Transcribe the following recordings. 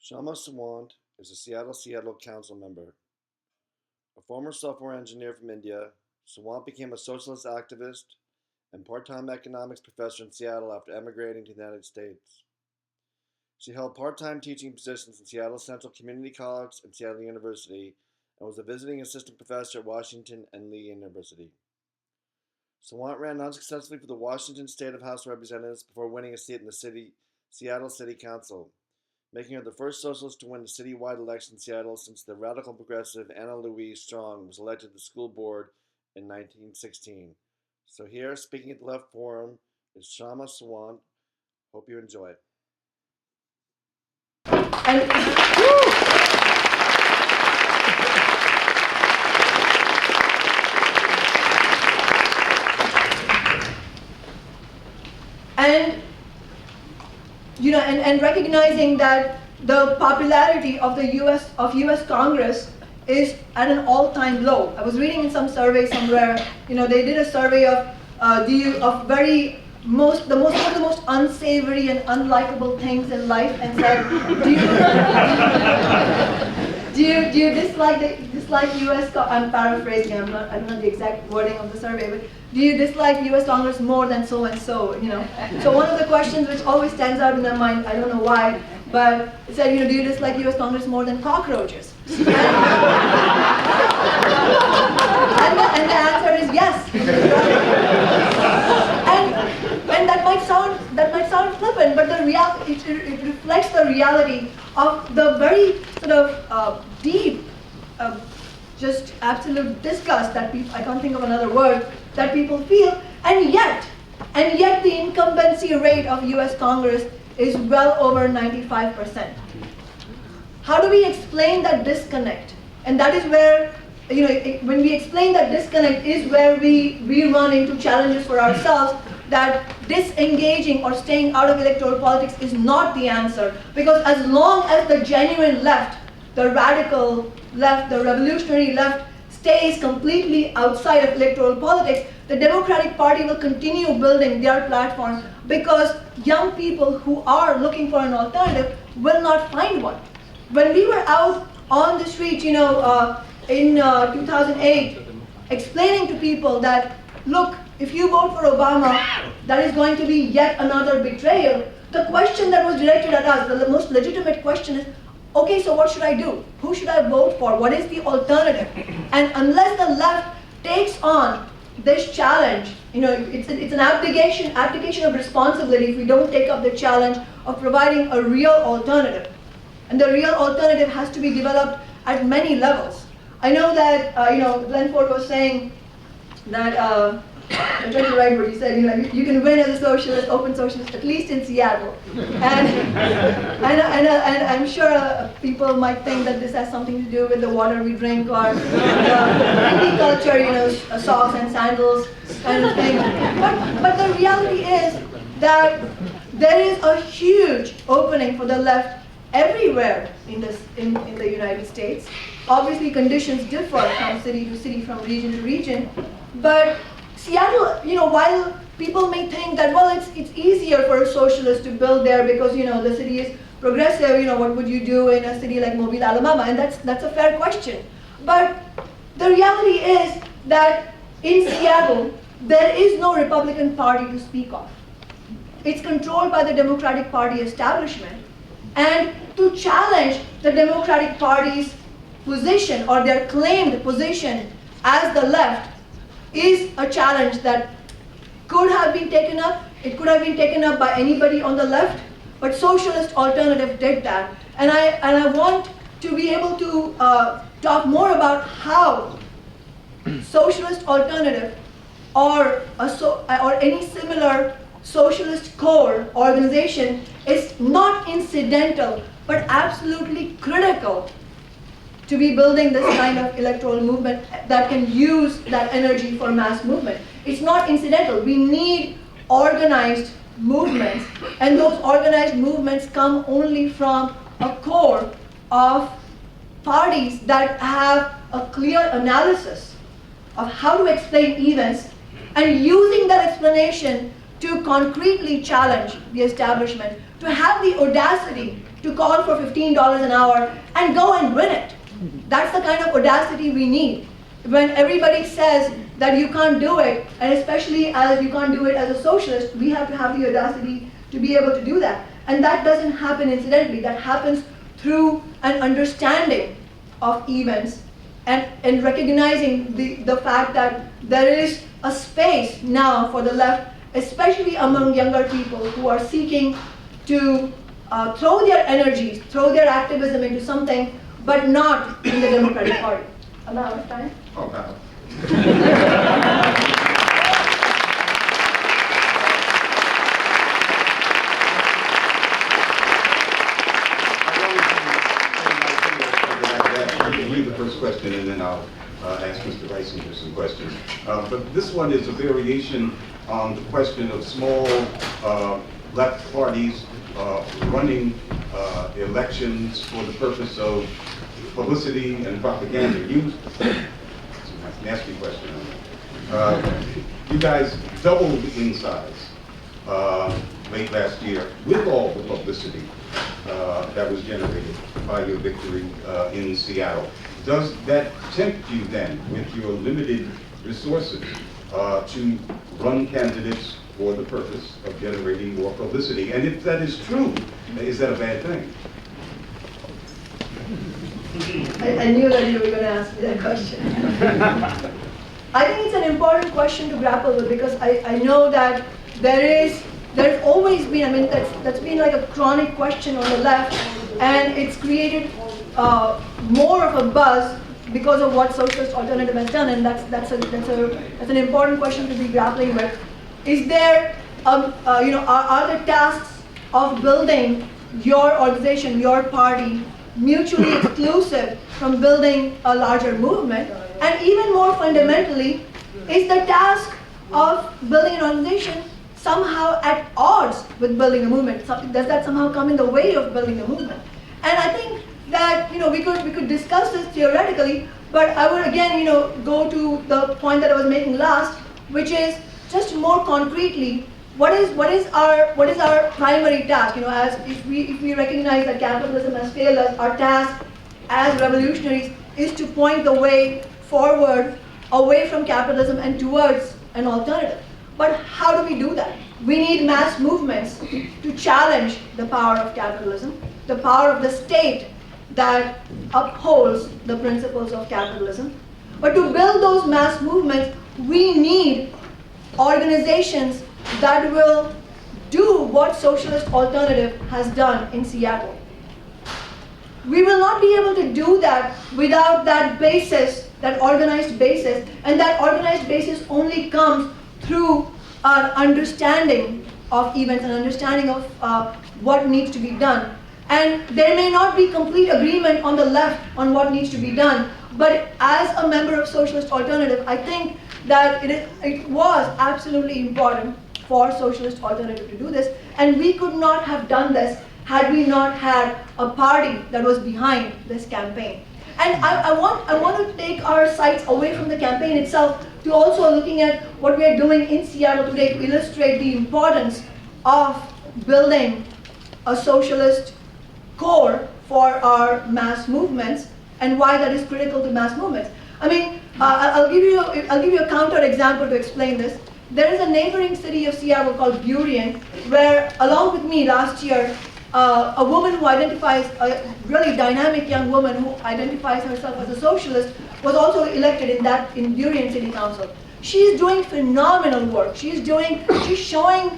Kshama Sawant is a Seattle council member. A former software engineer from India, Sawant became a socialist activist and part-time economics professor in Seattle after emigrating to the United States. She held part-time teaching positions in Seattle Central Community College and Seattle University and was a visiting assistant professor at Washington and Lee University. Sawant ran unsuccessfully for the Washington State House of Representatives before winning a seat in the Seattle City Council, making her the first socialist to win a citywide election in Seattle since the radical progressive Anna Louise Strong was elected to the school board in 1916. So here, speaking at the Left Forum, is Kshama Sawant. Hope you enjoy it. And recognizing that the popularity of the U.S. Congress is at an all-time low. I was reading in some survey somewhere, they did a survey of one of the most unsavory and unlikable things in life, and said, do you dislike U.S. I'm paraphrasing. I don't know the exact wording of the survey, but do you dislike U.S. Congress more than so and so? So one of the questions which always stands out in my mind, I don't know why, but it said, do you dislike U.S. Congress more than cockroaches? And the answer is yes. And that might sound flippant, but it reflects the reality of the very sort of deep, just absolute disgust that people, I can't think of another word, that people feel, and yet the incumbency rate of U.S. Congress is well over 95%. How do we explain that disconnect? And that is where, when we explain that disconnect is where we run into challenges for ourselves, that disengaging or staying out of electoral politics is not the answer. Because as long as the genuine left, the radical left, the revolutionary left, stays completely outside of electoral politics, the Democratic Party will continue building their platform, because young people who are looking for an alternative will not find one. When we were out on the street, in 2008, explaining to people that, look, if you vote for Obama, that is going to be yet another betrayal, the question that was directed at us, the most legitimate question is, okay, so what should I do? Who should I vote for? What is the alternative? And unless the left takes on this challenge, it's an abdication of responsibility if we don't take up the challenge of providing a real alternative. And the real alternative has to be developed at many levels. I know that, Glenn Ford was saying that, I'm trying to write what he said, you can win as a socialist, open socialist, at least in Seattle. And I'm sure people might think that this has something to do with the water we drink or hippie culture, socks and sandals kind of thing. But the reality is that there is a huge opening for the left everywhere in the United States. Obviously, conditions differ from city to city, from region to region, but Seattle, while people may think that, well, it's easier for a socialist to build there because, the city is progressive, what would you do in a city like Mobile, Alabama? And that's a fair question. But the reality is that in Seattle, there is no Republican Party to speak of. It's controlled by the Democratic Party establishment. And to challenge the Democratic Party's position or their claimed position as the left is a challenge that could have been taken up. It could have been taken up by anybody on the left, but Socialist Alternative did that. And I want to be able to talk more about how Socialist Alternative or any similar socialist core organization is not incidental, but absolutely critical to be building this kind of electoral movement that can use that energy for mass movement. It's not incidental. We need organized movements, and those organized movements come only from a core of parties that have a clear analysis of how to explain events, and using that explanation to concretely challenge the establishment, to have the audacity to call for $15 an hour and go and win it. That's the kind of audacity we need. When everybody says that you can't do it, and especially as you can't do it as a socialist, we have to have the audacity to be able to do that. And that doesn't happen incidentally. That happens through an understanding of events and recognizing the fact that there is a space now for the left, especially among younger people who are seeking to throw their energies, throw their activism into something, but not in the Democratic Party. Am I out of time? Oh, wow. Read the first question and then I'll ask Mr. Reisinger some questions. But this one is a variation on the question of small left parties running elections for the purpose of publicity and propaganda. That's a nasty question. You guys doubled in size late last year with all the publicity that was generated by your victory in Seattle. Does that tempt you then, with your limited resources, to run candidates for the purpose of generating more publicity? And if that is true, is that a bad thing? I knew that you were going to ask me that question. I think it's an important question to grapple with, because I know that there's always been, I mean, that's been like a chronic question on the left, and it's created more of a buzz because of what Socialist Alternative has done, and that's an important question to be grappling with. Is there, are the tasks of building your organization, your party, mutually exclusive from building a larger movement? And even more fundamentally, is the task of building an organization somehow at odds with building a movement? Does that somehow come in the way of building a movement? And I think that we could discuss this theoretically, but I would again go to the point that I was making last, which is just more concretely, what is our primary task? As if we recognize that capitalism has failed us, our task as revolutionaries is to point the way forward, away from capitalism and towards an alternative. But how do we do that? We need mass movements to challenge the power of capitalism, the power of the state that upholds the principles of capitalism. But to build those mass movements, we need organizations that will do what Socialist Alternative has done in Seattle. We will not be able to do that without that basis, that organized basis, and that organized basis only comes through our understanding of events and understanding of what needs to be done. And there may not be complete agreement on the left on what needs to be done, but as a member of Socialist Alternative, I think that it was absolutely important for Socialist Alternative to do this, and we could not have done this had we not had a party that was behind this campaign. And I want to take our sights away from the campaign itself to also looking at what we are doing in Seattle today to illustrate the importance of building a socialist core for our mass movements and why that is critical to mass movements. I mean, I'll give you a counter example to explain this. There is a neighboring city of Seattle called Burien, where along with me last year, a woman who identifies, a really dynamic young woman who identifies herself as a socialist, was also elected in Burien City Council. She's doing phenomenal work. She's showing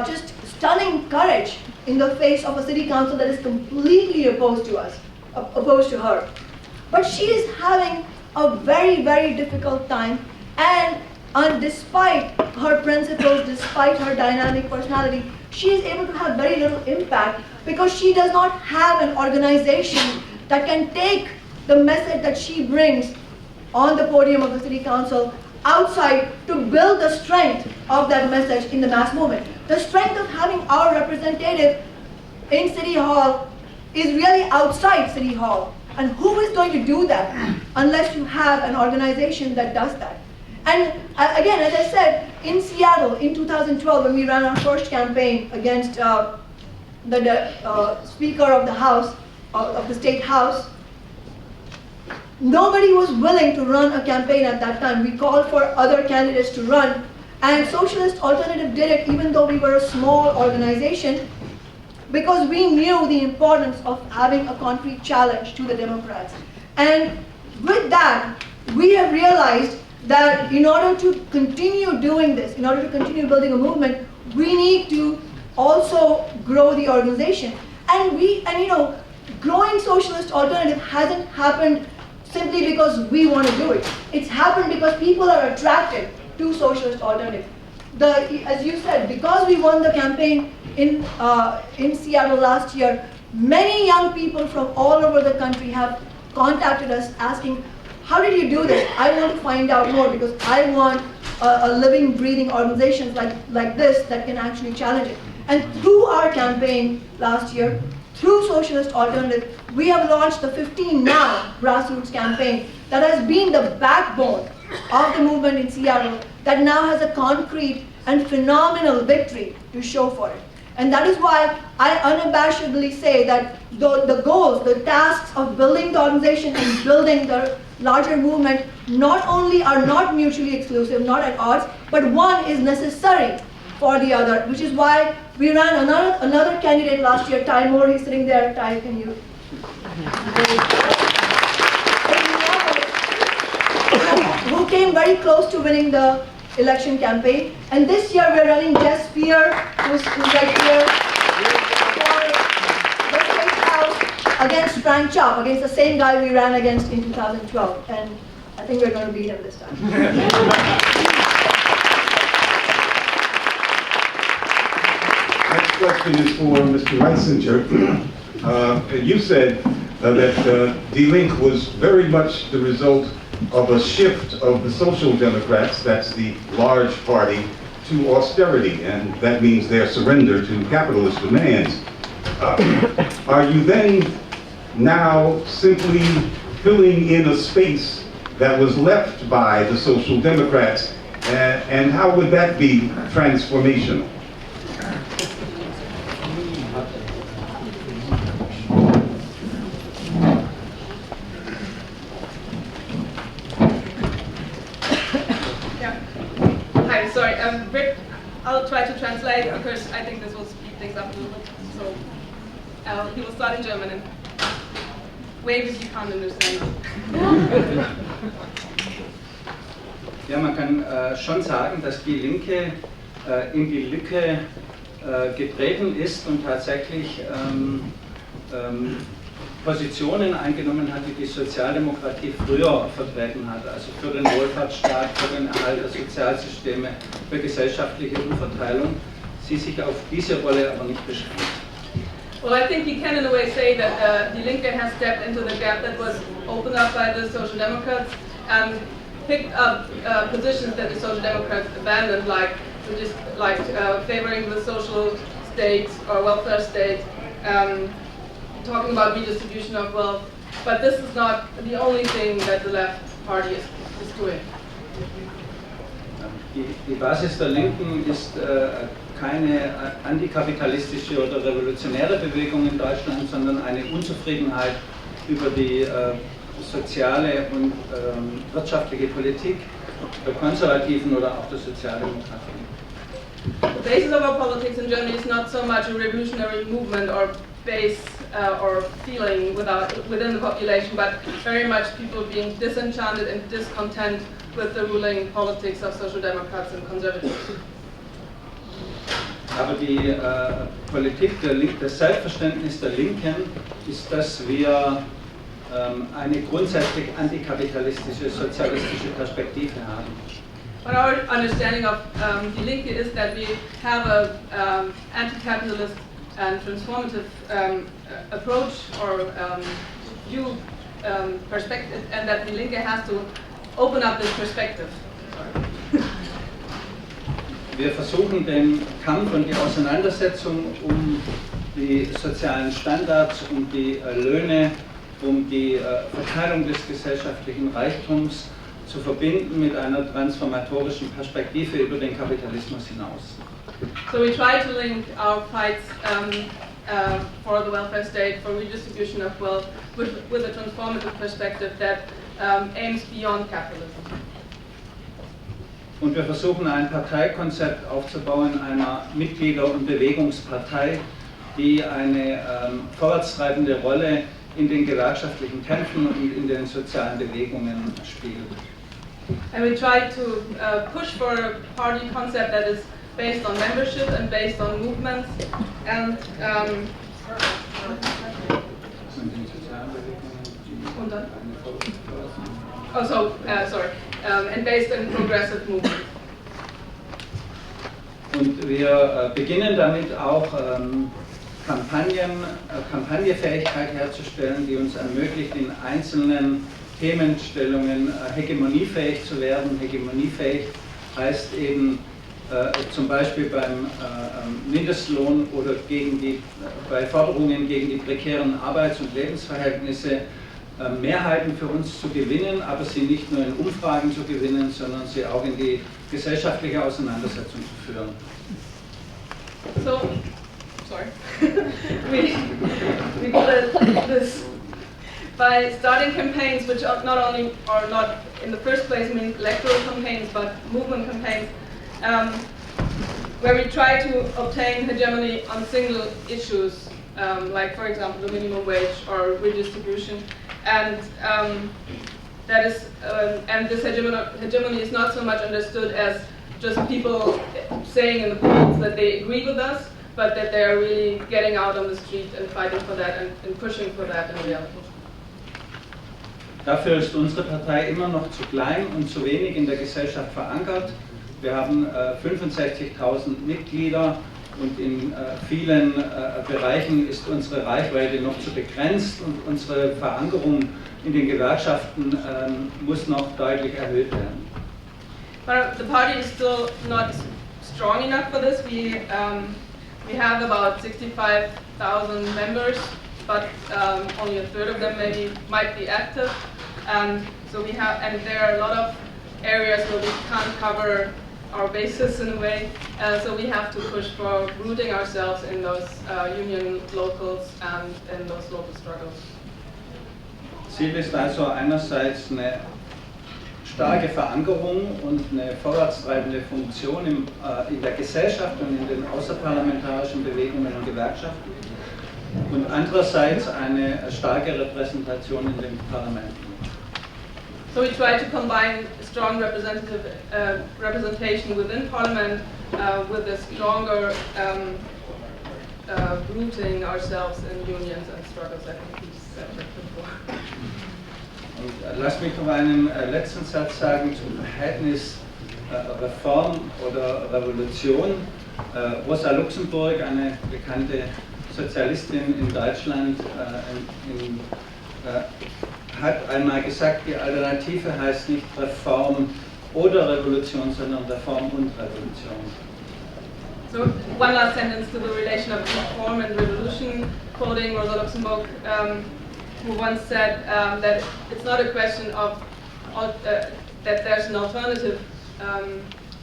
just stunning courage in the face of a city council that is completely opposed to her. But she is having a very, very difficult time, and despite her principles, despite her dynamic personality, she is able to have very little impact because she does not have an organization that can take the message that she brings on the podium of the city council outside to build the strength of that message in the mass movement. The strength of having our representative in City Hall is really outside City Hall. And who is going to do that unless you have an organization that does that? And again, as I said, in Seattle in 2012, when we ran our first campaign against the Speaker of the House, of the State House, nobody was willing to run a campaign at that time. We called for other candidates to run, and Socialist Alternative did it even though we were a small organization, because we knew the importance of having a concrete challenge to the Democrats. And with that, we have realized that in order to continue doing this, in order to continue building a movement, we need to also grow the organization. And you know, growing Socialist Alternative hasn't happened simply because we want to do it. It's happened because people are attracted to Socialist Alternative. As you said, because we won the campaign in Seattle last year, many young people from all over the country have contacted us asking, how did you do this? I want to find out more because I want a living, breathing organization like this that can actually challenge it. And through our campaign last year, through Socialist Alternative, we have launched the 15 Now grassroots campaign that has been the backbone of the movement in Seattle, that now has a concrete and phenomenal victory to show for it. And that is why I unabashedly say that the goals, the tasks of building the organization and building the larger movement not only are not mutually exclusive, not at odds, but one is necessary for the other, which is why we ran another candidate last year, Ty Moore, he's sitting there. Ty, can you? Who came very close to winning the election campaign. And this year we're running Jess Spear, who's right here, for the State House against Frank Chop, against the same guy we ran against in 2012. And I think we're going to beat him this time. Next question is for Mr. Reisinger. You said that D-Link was very much the result of a shift of the Social Democrats, that's the large party, to austerity, and that means their surrender to capitalist demands. Are you then now simply filling in a space that was left by the Social Democrats, and how would that be transformational? I'll try to translate because I think this will speed things up a little bit. So he will start in German and wave if you can't understand. Ja, man kann schon sagen, dass die Linke in die Lücke getreten ist und tatsächlich Positionen eingenommen hat, die die Sozialdemokratie früher vertreten hat, also für den Wohlfahrtsstaat, für den Erhalt der Sozialsysteme, für gesellschaftliche Umverteilung, sie sich auf diese Rolle aber nicht beschränkt. Well, I think you can in a way say that Die Linke has stepped into the gap that was opened up by the Social Democrats and picked up positions that the Social Democrats abandoned, like favoring the social state or welfare state, talking about redistribution of wealth, but this is not the only thing that the left party is doing. Die Basis der Linken ist keine antikapitalistische oder revolutionäre Bewegung in Deutschland, sondern eine Unzufriedenheit über die soziale und wirtschaftliche Politik der Konservativen oder auch der Sozialdemokraten. The basis of our politics in Germany is not so much a revolutionary movement or base or feeling within the population, but very much people being disenchanted and discontent with the ruling politics of Social Democrats and Conservatives. Aber die Politik der Linken, das Selbstverständnis der Linken ist, dass wir eine grundsätzlich antikapitalistische, sozialistische Perspektive haben. But our understanding of Die Linke is that we have an anti-capitalist and transformative approach or view perspective, and that Die Linke has to open up this perspective. Wir versuchen den Kampf und die Auseinandersetzung um die sozialen Standards, um die Löhne, um die Verteilung des gesellschaftlichen Reichtums zu verbinden mit einer transformatorischen Perspektive über den Kapitalismus hinaus. So we try to link our fights for the welfare state, for redistribution of wealth, with a transformative perspective that aims beyond capitalism. Und wir versuchen ein Parteikonzept aufzubauen, einer Mitglieder- und Bewegungspartei, die eine vorwärtstreibende Rolle in den gewerkschaftlichen Kämpfen und in den sozialen Bewegungen spielt. And we try to push for a party concept that is based on membership and based on movements and and based on progressive movements. Und wir beginnen damit auch Kampagnefähigkeit herzustellen, die uns ermöglicht, in einzelnen Themenstellungen hegemoniefähig zu werden. Hegemoniefähig heißt eben zum Beispiel beim Mindestlohn oder bei Forderungen gegen die prekären Arbeits- und Lebensverhältnisse Mehrheiten für uns zu gewinnen, aber sie nicht nur in Umfragen zu gewinnen, sondern sie auch in die gesellschaftliche Auseinandersetzung zu führen. So, sorry, we did this by starting campaigns which are not in the first place mean electoral campaigns, but movement campaigns, where we try to obtain hegemony on single issues, like for example the minimum wage or redistribution, and that is and this hegemony is not so much understood as just people saying in the polls that they agree with us, but that they are really getting out on the street and fighting for that and pushing for that in reality. Dafür ist unsere Partei immer noch zu klein und zu wenig in der Gesellschaft verankert. Wir haben 65.000 Mitglieder und in vielen Bereichen ist unsere Reichweite noch zu begrenzt und unsere Verankerung in den Gewerkschaften muss noch deutlich erhöht werden. But the party is still not strong enough for this. We have about 65,000 members, but only a third of them maybe might be active, and so there are a lot of areas where we can't cover our bases in a way, so we have to push for rooting ourselves in those union locals and in those local struggles. Ziel ist also einerseits eine starke Verankerung und eine vorwärtstreibende Funktion in der Gesellschaft und in den außerparlamentarischen Bewegungen und Gewerkschaften und andererseits eine starke Repräsentation in den Parlamenten. So we try to combine strong representation within Parliament with a stronger rooting ourselves in unions and struggles. I think we said that before. Und lasst mich noch einen letzten Satz sagen zum Verhältnis Reform oder Revolution. Rosa Luxemburg, eine bekannte Sozialistin in Deutschland, hat einmal gesagt, die Alternative heißt nicht Reform oder Revolution, sondern Reform und Revolution. So one last sentence to the relation of reform and revolution, quoting Rosa Luxemburg, who once said that it's not a question of that there's an alternative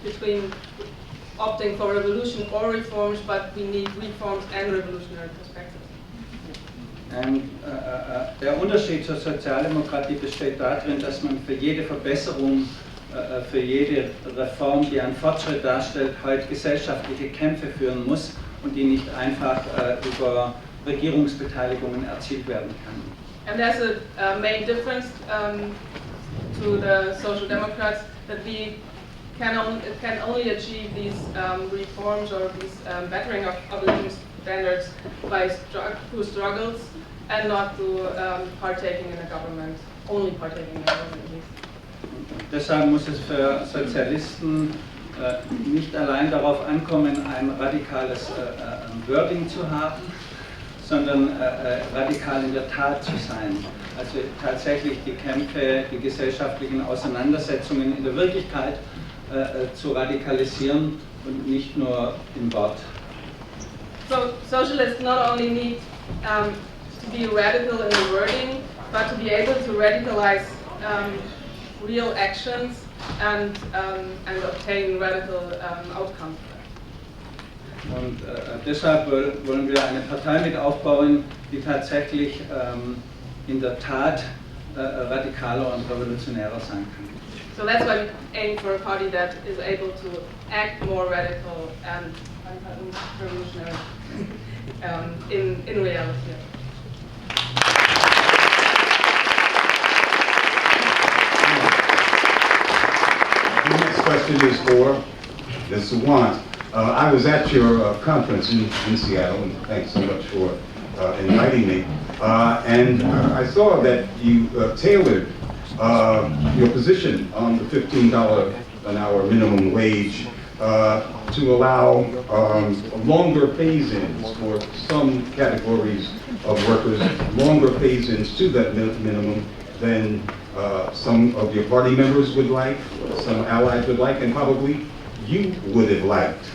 between opting for revolution or reforms, but we need reforms and revolutionary perspectives. Der Unterschied zur Sozialdemokratie besteht darin, dass man für jede Verbesserung, für jede Reform, die einen Fortschritt darstellt, heute gesellschaftliche Kämpfe führen muss und die nicht einfach über Regierungsbeteiligungen erzielt werden kann. And there's a main difference to the Social Democrats, that we can only achieve these reforms or these bettering of living standards through struggles and not through partaking in a government, only partaking in a government. Deshalb muss es für Sozialisten nicht allein darauf ankommen, ein radikales Wording zu haben, sondern radikal in der Tat zu sein. Also tatsächlich die Kämpfe, die gesellschaftlichen Auseinandersetzungen in der Wirklichkeit zu radikalisieren und nicht nur im Wort. So socialists not only need to be radical in the wording, but to be able to radicalize real actions and obtain radical outcomes. Und deshalb wollen wir eine Partei mit aufbauen, die tatsächlich in der Tat radikaler und revolutionärer sein kann. So that's why we aim for a party that is able to act more radical and revolutionary in reality. The next question is for Ms. Sawant. I was at your conference in Seattle, and thanks so much for inviting me. And I saw that you tailored your position on the $15 an hour minimum wage to allow longer phase-ins for some categories of workers, longer phase-ins to that minimum than some of your party members would like, some allies would like, and probably you would have liked.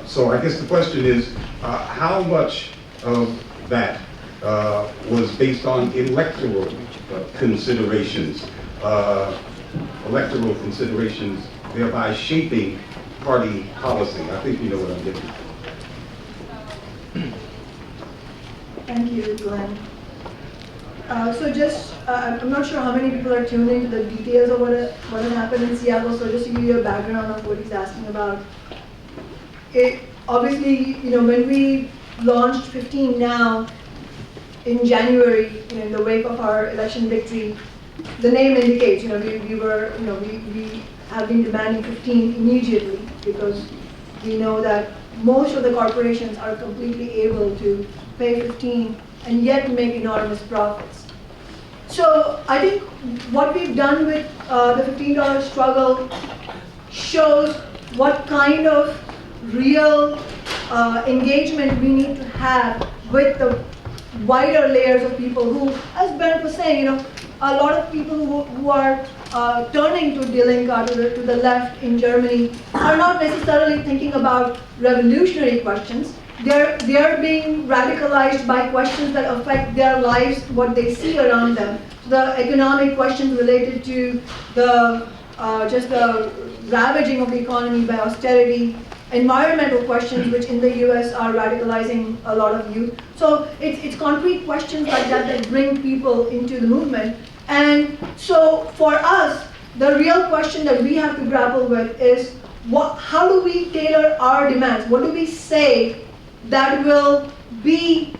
So I guess the question is, how much of that was based on electoral considerations, thereby shaping party policy? I think you know what I'm getting at. Thank you, Glenn. So just, I'm not sure how many people are tuned into the details of what had happened in Seattle, so just to give you a background of what he's asking about. Obviously, when we launched 15 Now in January, in the wake of our election victory, the name indicates, we have been demanding 15 immediately because we know that most of the corporations are completely able to pay 15 and yet make enormous profits. So I think what we've done with the $15 struggle shows what kind of real engagement we need to have with the wider layers of people who, as Bernard was saying, a lot of people who are turning to Die Linke, to the left in Germany, are not necessarily thinking about revolutionary questions. They're being radicalized by questions that affect their lives, what they see around them. The economic questions related to just the ravaging of the economy by austerity, environmental questions, which in the US are radicalizing a lot of youth. So it's concrete questions like that bring people into the movement. And so for us, the real question that we have to grapple with is how do we tailor our demands? What do we say that will be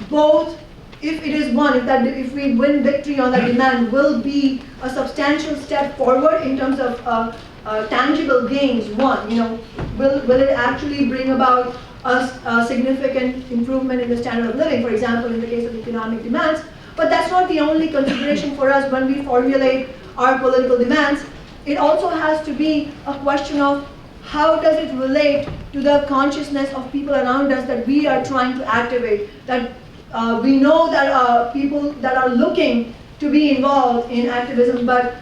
both, if it is one, if we win victory on that demand, will be a substantial step forward in terms of tangible gains. One, will it actually bring about a significant improvement in the standard of living, for example, in the case of economic demands. But that's not the only consideration for us when we formulate our political demands. It also has to be a question of how does it relate to the consciousness of people around us that we are trying to activate, that we know that people that are looking to be involved in activism but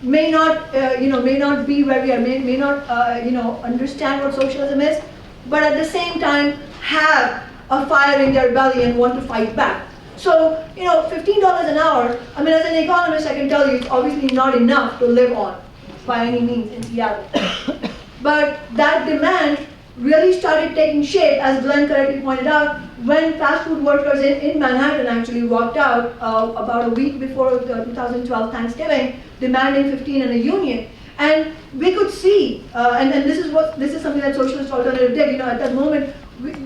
may not be where we are, may not understand what socialism is, but at the same time have a fire in their belly and want to fight back. So, $15 an hour, as an economist I can tell you it's obviously not enough to live on by any means in Seattle. But that demand really started taking shape, as Glenn correctly pointed out, when fast food workers in Manhattan actually walked out about a week before the 2012 Thanksgiving, demanding 15 and a union. And we could see, and this is something that Socialist Alternative did, at that moment,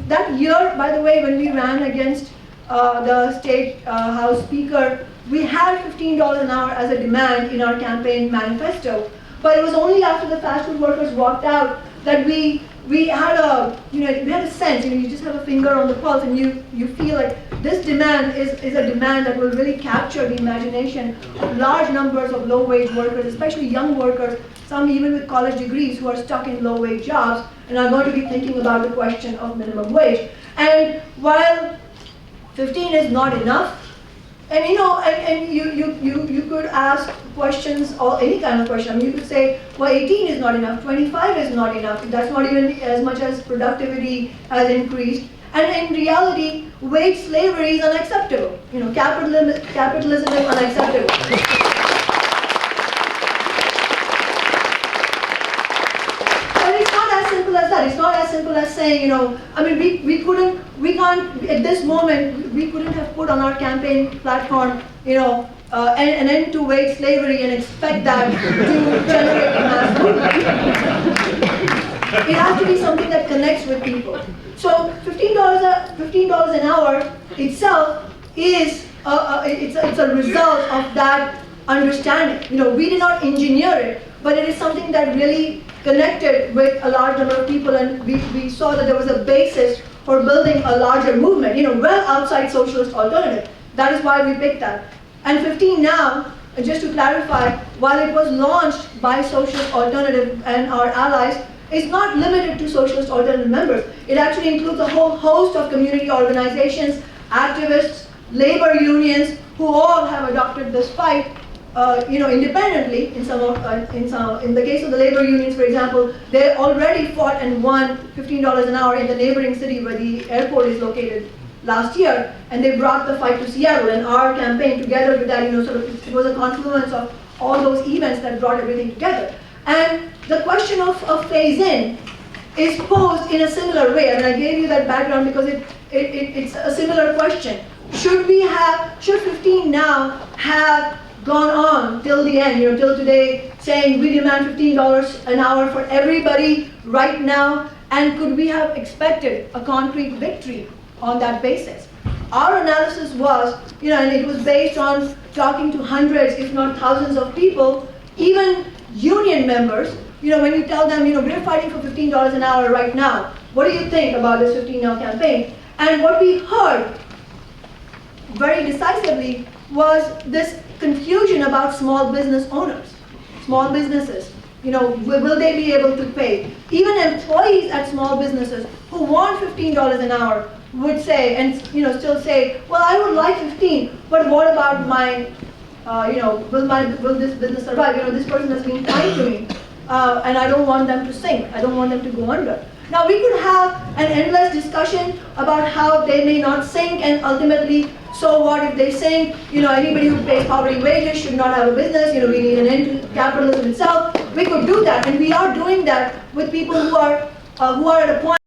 that year, by the way, when we ran against the state house speaker, we had $15 an hour as a demand in our campaign manifesto. But it was only after the fast food workers walked out that we had a sense, you just have a finger on the pulse and you feel like this demand is a demand that will really capture the imagination of large numbers of low-wage workers, especially young workers, some even with college degrees who are stuck in low-wage jobs and are going to be thinking about the question of minimum wage. And while 15 is not enough, and you could ask questions, or any kind of question. You could say, well, 18 is not enough, 25 is not enough. That's not even as much as productivity has increased. And in reality, wage slavery is unacceptable. Capitalism is unacceptable. that. It's not as simple as saying, I mean, we can't, at this moment, we couldn't have put on our campaign platform, an end to wage slavery and expect that to generate a mass movement. It has to be something that connects with people. So $15 an hour itself is it's a result of that understanding. We did not engineer it, but it is something that really connected with a large number of people, and we saw that there was a basis for building a larger movement, well outside socialist alternative. That is why we picked that. And 15 now, just to clarify, while it was launched by Socialist Alternative and our allies, is not limited to Socialist Alternative members. It actually includes a whole host of community organizations, activists, labor unions, who all have adopted this fight, independently. In the case of the labor unions, for example, they already fought and won $15 an hour in the neighboring city where the airport is located last year, and they brought the fight to Seattle. And our campaign, together with that, it was a confluence of all those events that brought everything together. And the question of phase-in is posed in a similar way. I mean, I gave you that background because it's a similar question. Should 15 now have gone on till the end, till today, saying we demand $15 an hour for everybody right now, and could we have expected a concrete victory on that basis? Our analysis was, and it was based on talking to hundreds, if not thousands of people, even union members. When you tell them, we're fighting for $15 an hour right now, what do you think about this 15 now campaign? And what we heard very decisively was this confusion about small business owners, small businesses. Will they be able to pay? Even employees at small businesses who want $15 an hour would say, and still say, well, I would like 15, but what about my, will this business survive? This person has been kind to me, and I don't want them to sink. I don't want them to go under. Now, we could have an endless discussion about how they may not sink, and ultimately, so what if they sink? Anybody who pays poverty wages should not have a business. We need an end to capitalism itself. We could do that, and we are doing that with people who are at a point